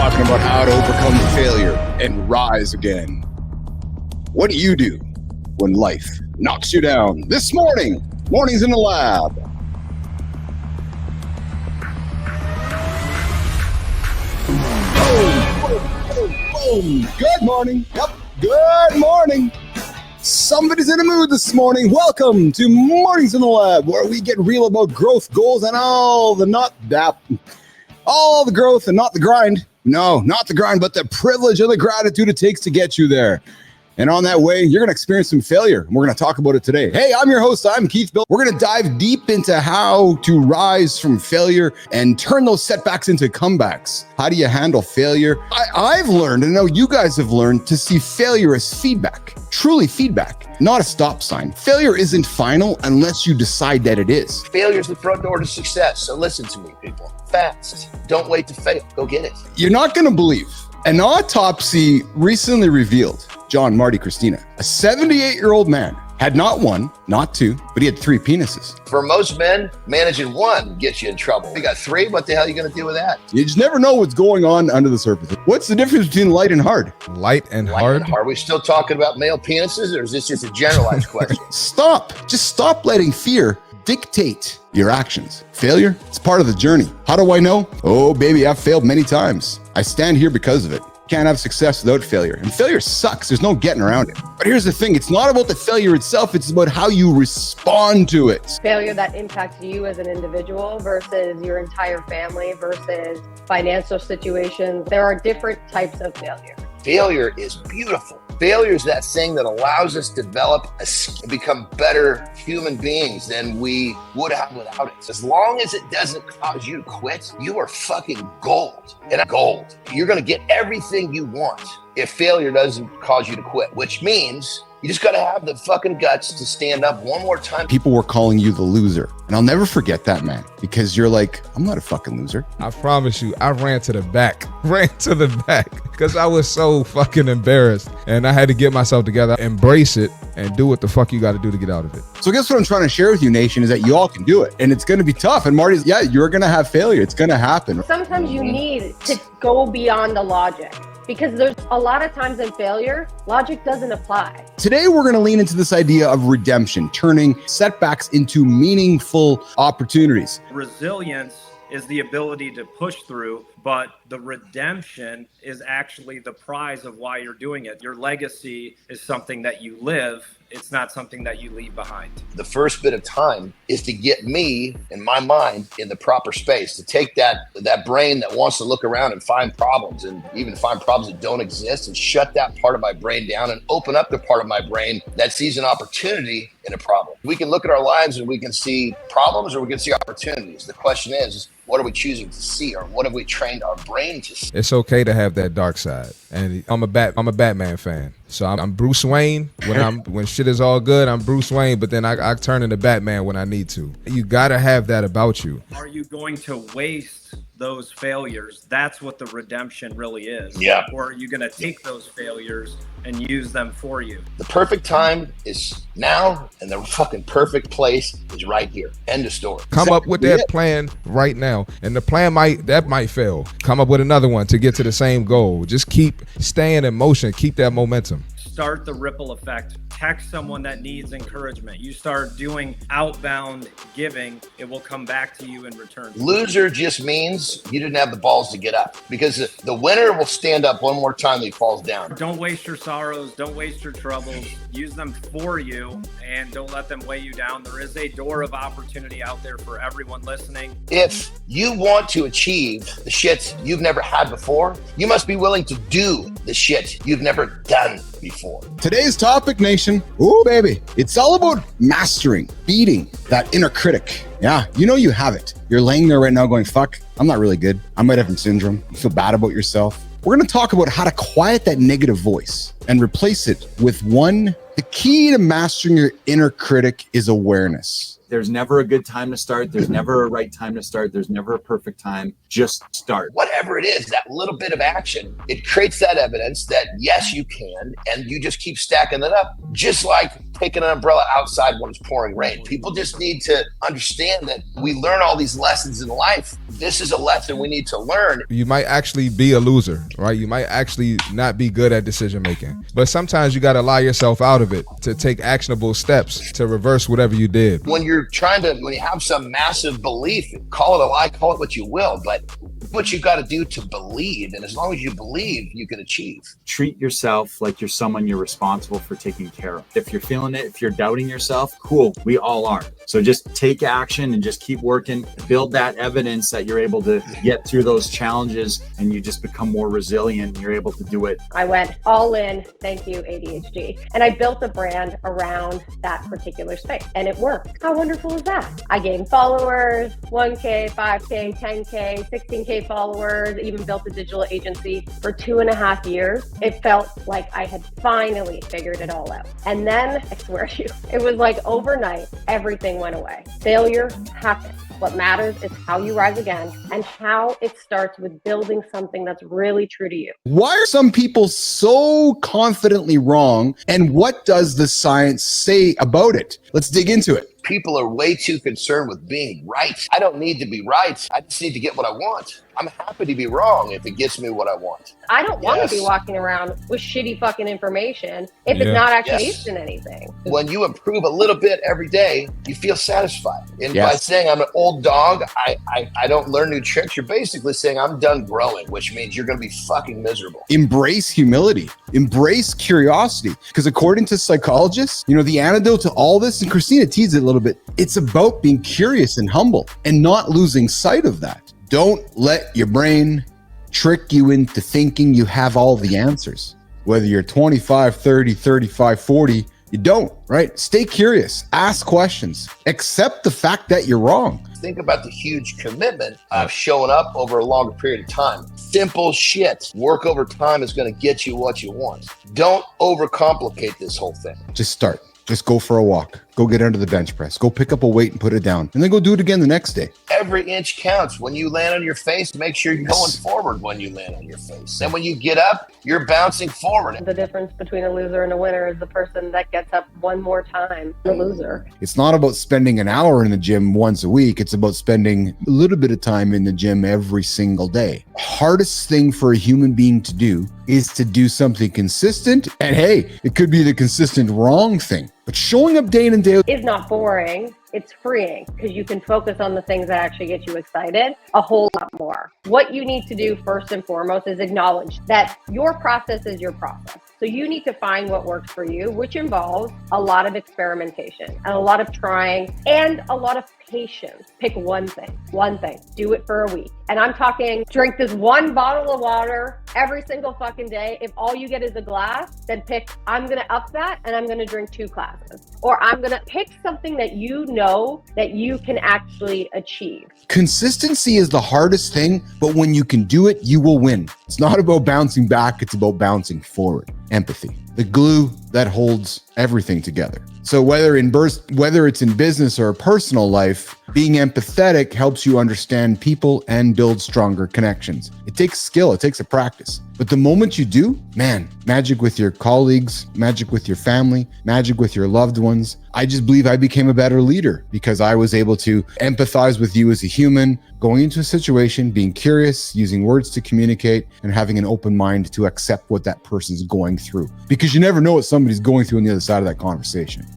talking about how to overcome failure and rise again. What do you do when life knocks you down? This morning, Mornings in the Lab. Boom. Good morning. Yep. Good morning. Somebody's in the mood this morning. Welcome to Mornings in the Lab, where we get real about growth, goals, and all the growth and not the grind. No, not the grind, but the privilege and the gratitude it takes to get you there. And on that way, you're going to experience some failure. And we're going to talk about it today. Hey, I'm your host. I'm Keith Bilous. We're going to dive deep into how to rise from failure and turn those setbacks into comebacks. How do you handle failure? I've learned, and I know you guys have learned, to see failure as feedback. Truly feedback, not a stop sign. Failure isn't final unless you decide that it is. Failure is the front door to success. So listen to me, people. Fast. Don't wait to fail. Go get it. You're not going to believe. An autopsy recently revealed John, Marty, Christina, a 78-year-old man, had not one, not two, but he had 3 penises. For most men, managing one gets you in trouble. You got 3, what the hell are you going to do with that? You just never know what's going on under the surface. What's the difference between light and hard? Light and hard? Are we still talking about male penises, or is this just a generalized question? Just stop letting fear dictate your actions. Failure, it's part of the journey. How do I know? Oh, baby, I've failed many times. I stand here because of it. Can't have success without failure. And failure sucks. There's no getting around it. But here's the thing. It's not about the failure itself. It's about how you respond to it. Failure that impacts you as an individual versus your entire family versus financial situations. There are different types of failure. Failure is beautiful. Failure is that thing that allows us to develop and become better human beings than we would have without it. As long as it doesn't cause you to quit, you are fucking gold. And gold. You're going to get everything you want if failure doesn't cause you to quit, which means you just got to have the fucking guts to stand up one more time. People were calling you the loser. And I'll never forget that, man, because you're like, I'm not a fucking loser. I promise you, I ran to the back because I was so fucking embarrassed. And I had to get myself together, embrace it, and do what the fuck you got to do to get out of it. So guess what I'm trying to share with you, Nation, is that you all can do it. And it's going to be tough. And Marty's, yeah, you're going to have failure. It's going to happen. Sometimes you need to go beyond the logic. Because there's a lot of times in failure, logic doesn't apply. Today, we're going to lean into this idea of redemption, turning setbacks into meaningful opportunities. Resilience is the ability to push through, but the redemption is actually the prize of why you're doing it. Your legacy is something that you live. It's not something that you leave behind. The first bit of time is to get me and my mind in the proper space, to take that brain that wants to look around and find problems and even find problems that don't exist, and shut that part of my brain down and open up the part of my brain that sees an opportunity in a problem. We can look at our lives and we can see problems or we can see opportunities. The question is what are we choosing to see, or what have we trained our brain to see? It's okay to have that dark side. And I'm a Batman fan. So I'm Bruce Wayne when shit is all good. I'm Bruce Wayne, but then I turn into Batman when I need to. You gotta have that about you. Are you going to waste those failures? That's what the redemption really is. Yeah. Or are you going to take those failures and use them for you? The perfect time is now, and the fucking perfect place is right here. End of story. Come up with that plan right now. And the plan might fail. Come up with another one to get to the same goal. Just keep staying in motion. Keep that momentum. Start the ripple effect. Text someone that needs encouragement. You start doing outbound giving, it will come back to you in return. Loser just means you didn't have the balls to get up, because the winner will stand up one more time that he falls down. Don't waste your sorrows. Don't waste your troubles. Use them for you, and don't let them weigh you down. There is a door of opportunity out there for everyone listening. If you want to achieve the shit you've never had before, you must be willing to do the shit you've never done before. Today's topic, Nation. Ooh, baby. It's all about mastering, beating that inner critic. Yeah, you know you have it. You're laying there right now going, fuck, I'm not really good. I might have syndrome. You feel bad about yourself. We're going to talk about how to quiet that negative voice and replace it with one. The key to mastering your inner critic is awareness. There's never a good time to start. There's never a right time to start. There's never a perfect time. Just start. Whatever it is, that little bit of action, it creates that evidence that yes, you can, and you just keep stacking it up. Just like take an umbrella outside when it's pouring rain. People just need to understand that we learn all these lessons in life. This is a lesson we need to learn. You might actually be a loser, right? You might actually not be good at decision making. But sometimes you got to lie yourself out of it to take actionable steps to reverse whatever you did. When you have some massive belief, call it a lie, call it what you will, but what you got to do to believe. And as long as you believe, you can achieve. Treat yourself like you're someone you're responsible for taking care of. If you're feeling it, if you're doubting yourself, cool, we all are. So just take action and just keep working, build that evidence that you're able to get through those challenges, and you just become more resilient and you're able to do it. I went all in, thank you, ADHD. And I built a brand around that particular space, and it worked. How wonderful is that? I gained followers, 1K, 5K, 10K, 16K followers, even built a digital agency for 2.5 years. It felt like I had finally figured it all out. And then, I swear to you, it was like overnight, everything went away. Failure happened. What matters is how you rise again and how it starts with building something that's really true to you. Why are some people so confidently wrong? And what does the science say about it? Let's dig into it. People are way too concerned with being right. I don't need to be right. I just need to get what I want. I'm happy to be wrong if it gets me what I want. I don't want to be walking around with shitty fucking information if it's not actually based in anything. When you improve a little bit every day, you feel satisfied. And by saying I'm an old dog, I don't learn new tricks, you're basically saying I'm done growing, which means you're going to be fucking miserable. Embrace humility. Embrace curiosity. Because according to psychologists, the antidote to all this, and Christina teased it a little bit, it's about being curious and humble and not losing sight of that. Don't let your brain trick you into thinking you have all the answers. Whether you're 25, 30, 35, 40, you don't, right? Stay curious, ask questions, accept the fact that you're wrong. Think about the huge commitment of showing up over a longer period of time. Simple shit. Work over time is going to get you what you want. Don't overcomplicate this whole thing. Just start. Just go for a walk. Go get under the bench press. Go pick up a weight and put it down. And then go do it again the next day. Every inch counts. When you land on your face, make sure you're going forward when you land on your face. And when you get up, you're bouncing forward. The difference between a loser and a winner is the person that gets up one more time, the loser. It's not about spending an hour in the gym once a week. It's about spending a little bit of time in the gym every single day. Hardest thing for a human being to do is to do something consistent. And hey, it could be the consistent wrong thing. But showing up day in and day out is not boring. It's freeing because you can focus on the things that actually get you excited a whole lot more. What you need to do first and foremost is acknowledge that your process is your process. So you need to find what works for you, which involves a lot of experimentation and a lot of trying and a lot of patience. Pick one thing, do it for a week. And I'm talking drink this one bottle of water every single fucking day. If all you get is a glass, then pick, I'm going to up that and I'm going to drink 2 glasses. Or I'm going to pick something that you know that you can actually achieve. Consistency is the hardest thing, but when you can do it, you will win. It's not about bouncing back, it's about bouncing forward. Empathy, the glue that holds everything together. So whether it's in business or a personal life, being empathetic helps you understand people and build stronger connections. It takes skill, it takes a practice. But the moment you do, man, magic with your colleagues, magic with your family, magic with your loved ones. I just believe I became a better leader because I was able to empathize with you as a human, going into a situation, being curious, using words to communicate, and having an open mind to accept what that person's going through. Because you never know what somebody's going through on the other side of that conversation.